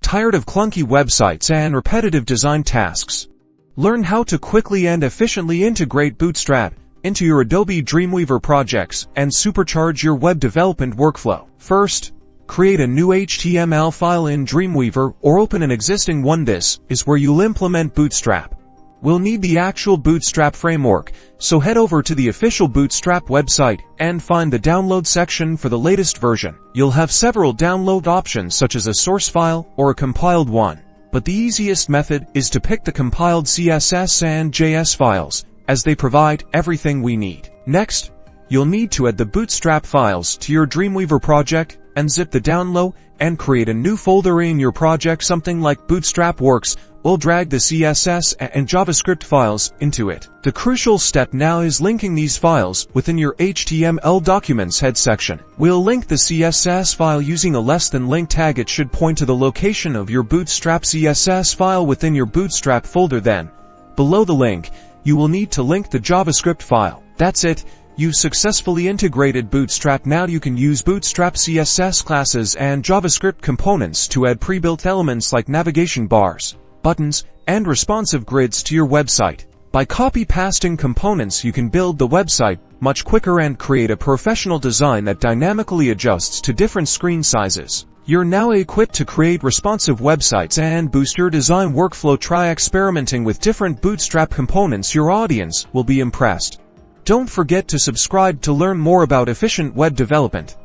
Tired of clunky websites and repetitive design tasks? Learn how to quickly and efficiently integrate Bootstrap into your Adobe Dreamweaver projects and supercharge your web development workflow. First, create a new HTML file in Dreamweaver or open an existing one. This is where you'll implement Bootstrap. We'll need the actual Bootstrap framework, so head over to the official Bootstrap website and find the download section for the latest version. You'll have several download options such as a source file or a compiled one, but the easiest method is to pick the compiled CSS and JS files, as they provide everything we need. Next, you'll need to add the Bootstrap files to your Dreamweaver project and zip the download and create a new folder in your project, something like Bootstrap Works. We'll drag the CSS and JavaScript files into it. The crucial step now is linking these files within your HTML documents head section. We'll link the CSS file using a less than link tag. It should point to the location of your Bootstrap CSS file within your Bootstrap folder. Then, below the link, you will need to link the JavaScript file. That's it. You've successfully integrated Bootstrap. Now you can use Bootstrap CSS classes and JavaScript components to add pre-built elements like navigation bars, buttons, and responsive grids to your website. By copy-pasting components, you can build the website much quicker and create a professional design that dynamically adjusts to different screen sizes. You're now equipped to create responsive websites and boost your design workflow. Try experimenting with different Bootstrap components. Your audience will be impressed. Don't forget to subscribe to learn more about efficient web development.